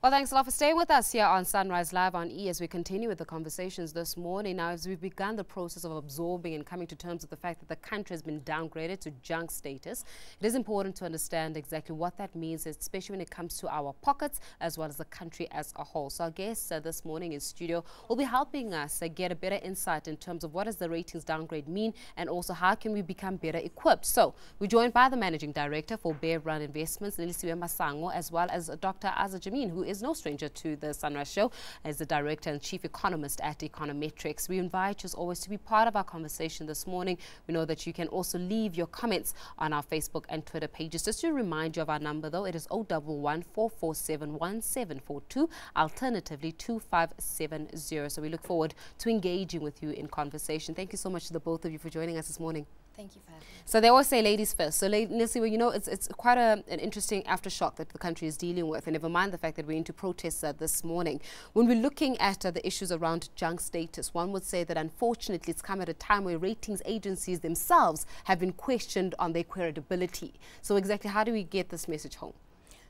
Well, thanks a lot for staying with us here on Sunrise Live on E as we continue with the conversations this morning. Now, as we've begun the process of absorbing and coming to terms with the fact that the country has been downgraded to junk status, it is important to understand exactly what that means, especially when it comes to our pockets as well as the country as a whole. So our guest this morning in studio will be helping us get a better insight in terms of what does the ratings downgrade mean and also how can we become better equipped. So we're joined by the Managing Director for Bear Run Investments, Nelisiwe Masango, as well as Dr. Azar, Jammine, who is no stranger to the Sunrise Show as the Director and Chief Economist at Econometrix. We invite you as always to be part of our conversation this morning. We know that you can also leave your comments on our Facebook and Twitter pages. Just to remind you of our number though, it is 011 447 1742, alternatively 2570. So we look forward to engaging with you in conversation. Thank you so much to the both of you for joining us this morning. Thank you for having me. So they always say ladies first. So Nelisiwe, you know, it's quite an interesting aftershock that the country is dealing with, and never mind the fact that we're into protests this morning. When we're looking at the issues around junk status, one would say that unfortunately it's come at a time where ratings agencies themselves have been questioned on their credibility. So exactly how do we get this message home?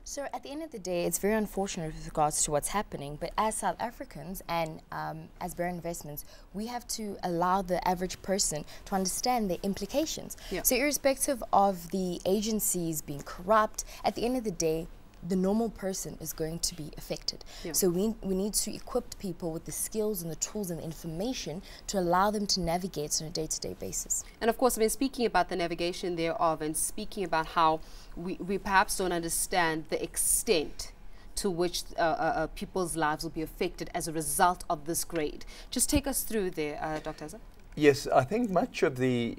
So at the end of the day, it's very unfortunate with regards to what's happening, but as South Africans and as Bear Investments, we have to allow the average person to understand the implications. Yeah. So irrespective of the agencies being corrupt, at the end of the day, the normal person is going to be affected. Yeah. So we need to equip people with the skills and the tools and the information to allow them to navigate on a day-to-day basis. And of course, I mean, speaking about the navigation thereof and speaking about how we perhaps don't understand the extent to which people's lives will be affected as a result of this grade. Just take us through there, Dr. Azar. Yes, I think much of the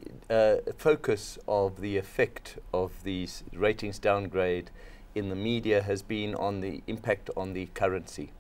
focus of the effect of these ratings downgrade in the media has been on the impact on the currency.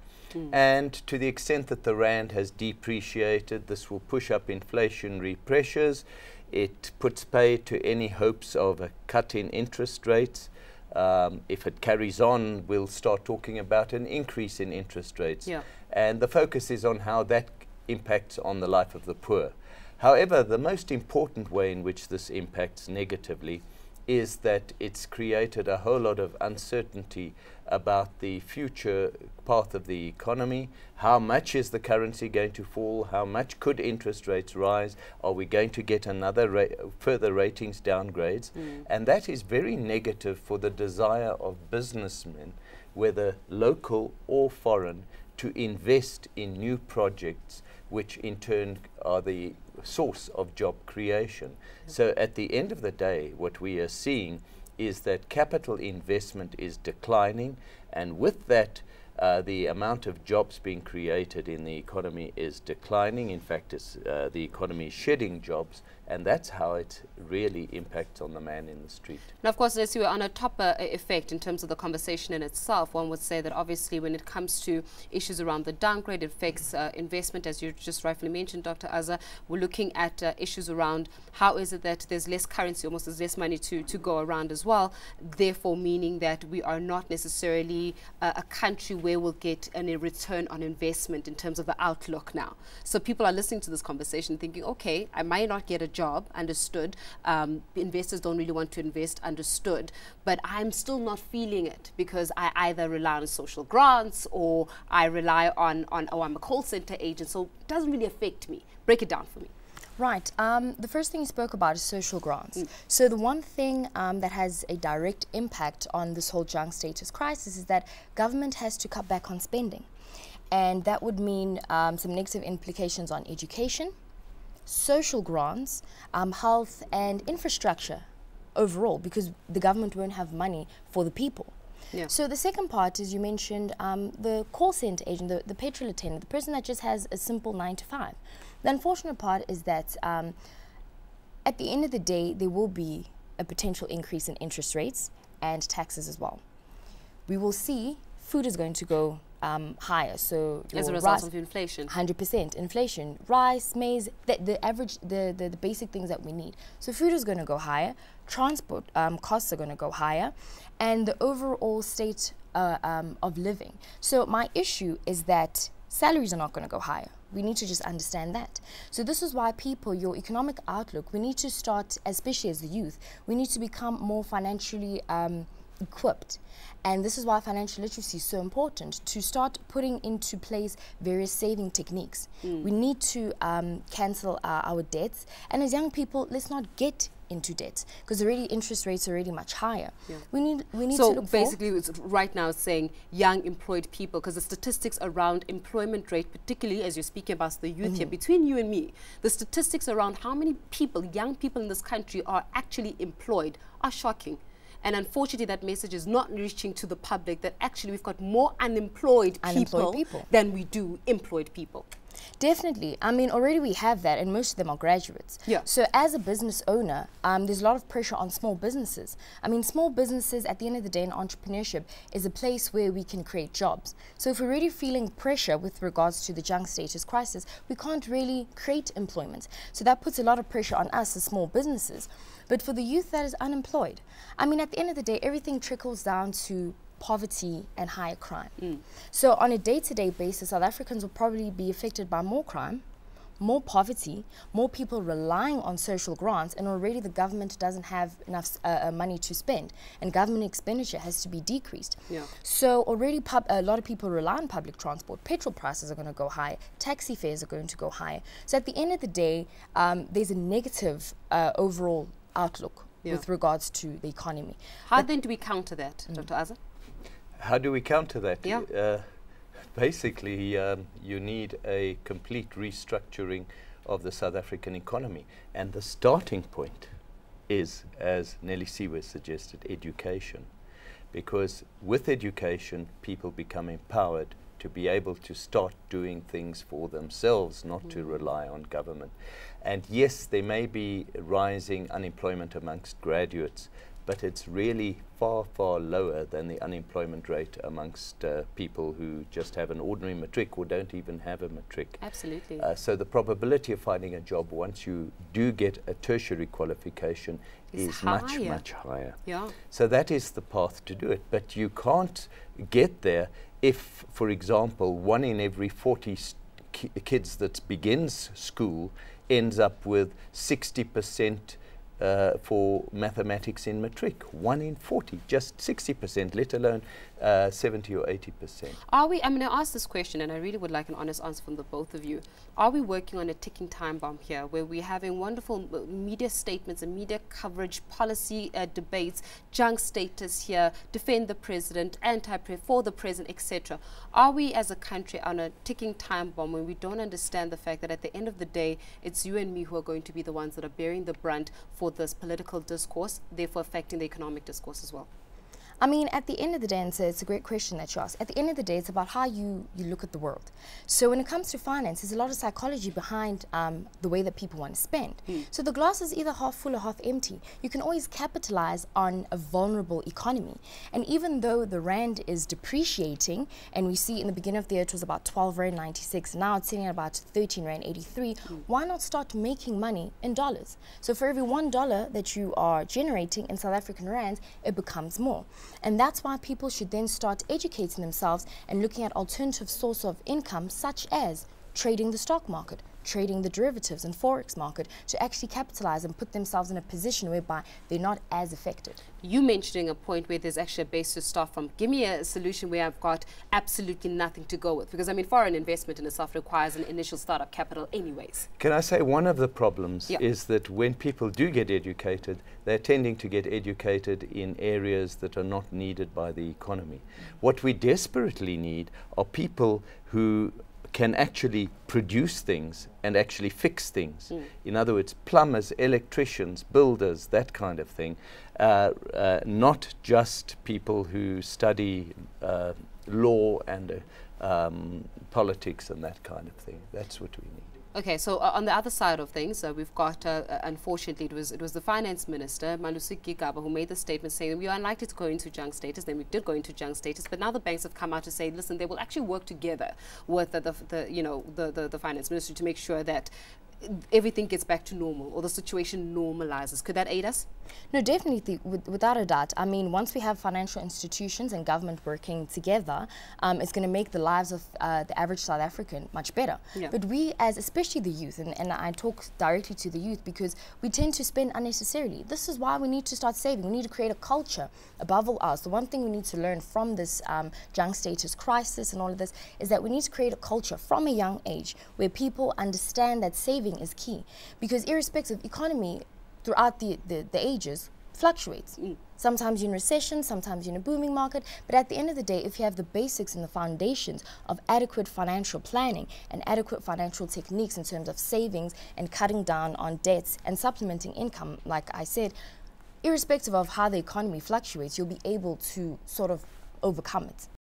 And to the extent that the rand has depreciated, this will push up inflationary pressures. It puts pay to any hopes of a cut in interest rates. If it carries on, we'll start talking about an increase in interest rates. Yeah. And the focus is on how that impacts on the life of the poor. However, the most important way in which this impacts negatively is that it's created a whole lot of uncertainty about the future path of the economy. How much is the currency going to fall? How much could interest rates rise? Are we going to get another further ratings downgrades? And that is very negative for the desire of businessmen, whether local or foreign, to invest in new projects, which in turn are the source of job creation. So at the end of the day, what we are seeing is that capital investment is declining, and with that the amount of jobs being created in the economy is declining. In fact, the economy is shedding jobs, and that's how it really impacts on the man in the street. Now, of course, let's see, on a top effect in terms of the conversation in itself, one would say that obviously when it comes to issues around the downgrade, it affects investment, as you just rightfully mentioned, Dr. Azar. We're looking at issues around how is it that there's less currency, almost there's less money to go around as well, therefore meaning that we are not necessarily a country where we'll get a return on investment in terms of the outlook now. So people are listening to this conversation thinking, okay, I might not get a job, understood. Investors don't really want to invest, understood. But I'm still not feeling it because I either rely on social grants or I rely on oh, I'm a call center agent, so it doesn't really affect me. Break it down for me. Right. The first thing you spoke about is social grants. So the one thing that has a direct impact on this whole junk status crisis is that government has to cut back on spending. And that would mean some negative implications on education, social grants, health and infrastructure overall, because the government won't have money for the people. Yeah. So the second part is, you mentioned the call center agent, the petrol attendant, the person that just has a simple 9 to 5. The unfortunate part is that at the end of the day, there will be a potential increase in interest rates and taxes as well. We will see food is going to go higher. So as a result of inflation. 100% inflation, rice, maize, the basic things that we need. So food is going to go higher, transport costs are going to go higher, and the overall state of living. So my issue is that salaries are not going to go higher. We need to just understand that. So this is why people, your economic outlook, we need to start, especially as the youth, we need to become more financially equipped. And this is why financial literacy is so important, to start putting into place various saving techniques. We need to cancel our debts. And as young people, let's not get into debt, because already interest rates are already much higher. We need so to look basically it's right now it's saying young employed people, because the statistics around employment rate, particularly as you're speaking about the youth here, between you and me, the statistics around how many people, young people in this country are actually employed are shocking. And unfortunately, that message is not reaching to the public, that actually we've got more unemployed people than we do employed people. Definitely. I mean, already we have that, and most of them are graduates. So as a business owner, there's a lot of pressure on small businesses. I mean, small businesses, at the end of the day, in entrepreneurship, is a place where we can create jobs. So if we're really feeling pressure with regards to the junk status crisis, we can't really create employment. So that puts a lot of pressure on us as small businesses. But for the youth that is unemployed, I mean, at the end of the day, everything trickles down to poverty and higher crime. So on a day-to-day basis, South Africans will probably be affected by more crime, more poverty, more people relying on social grants, and already the government doesn't have enough money to spend, and government expenditure has to be decreased. So already a lot of people rely on public transport. Petrol prices are going to go high, taxi fares are going to go high. So at the end of the day, there's a negative overall outlook with regards to the economy. How then do we counter that, Dr. Azar? How do we counter that? Basically, you need a complete restructuring of the South African economy. And the starting point is, as Nelisiwe suggested, education. Because with education, people become empowered to be able to start doing things for themselves, not to rely on government. And yes, there may be rising unemployment amongst graduates, but it's really far, far lower than the unemployment rate amongst people who just have an ordinary matric or don't even have a matric. Absolutely. So the probability of finding a job once you do get a tertiary qualification is much, much higher. So that is the path to do it. But you can't get there if, for example, 1 in every 40 kids that begins school ends up with 60% for mathematics in matric. 1 in 40, just 60%, let alone 70 or 80%. Are we, I'm going to ask this question, and I really would like an honest answer from the both of you. Are we working on a ticking time bomb here, where we're having wonderful media statements and media coverage, policy debates, junk status here, defend the president, for the president, etc.? Are we as a country on a ticking time bomb when we don't understand the fact that at the end of the day, it's you and me who are going to be the ones that are bearing the brunt for this political discourse, therefore affecting the economic discourse as well? I mean, at the end of the day, and so it's a great question that you ask. At the end of the day, it's about how you look at the world. So when it comes to finance, there's a lot of psychology behind the way that people want to spend. So the glass is either half full or half empty. You can always capitalize on a vulnerable economy. And even though the rand is depreciating, and we see in the beginning of the year it was about 12 rand 96, now it's sitting at about 13 rand 83, why not start making money in dollars? So for every $1 that you are generating in South African rands, it becomes more. And that's why people should then start educating themselves and looking at alternative source of income, such as trading the stock market, trading the derivatives and forex market, to actually capitalize and put themselves in a position whereby they're not as affected. You mentioning a point where there's actually a base to start from. Give me a solution where I've got absolutely nothing to go with, because I mean, foreign investment in itself requires an initial startup capital anyways. Can I say one of the problems is that when people do get educated, they're tending to get educated in areas that are not needed by the economy. What we desperately need are people who can actually produce things and actually fix things. In other words, plumbers, electricians, builders, that kind of thing. Not just people who study law and politics and that kind of thing. That's what we need. Okay, so on the other side of things, we've got, unfortunately, it was the finance minister, Nelisiwe, who made the statement saying we are unlikely to go into junk status. Then we did go into junk status, but now the banks have come out to say, listen, they will actually work together with the finance ministry to make sure that everything gets back to normal or the situation normalizes? Could that aid us? No, definitely, without a doubt. I mean, once we have financial institutions and government working together, it's going to make the lives of the average South African much better. Yeah. But we, as especially the youth, and I talk directly to the youth because we tend to spend unnecessarily. This is why we need to start saving. We need to create a culture above all else. The one thing we need to learn from this junk status crisis and all of this is that we need to create a culture from a young age where people understand that saving is key. Because irrespective of economy, throughout the ages, fluctuates. Sometimes you're in recession, sometimes you're in a booming market, but at the end of the day, if you have the basics and the foundations of adequate financial planning and adequate financial techniques in terms of savings and cutting down on debts and supplementing income, like I said, irrespective of how the economy fluctuates, you'll be able to sort of overcome it.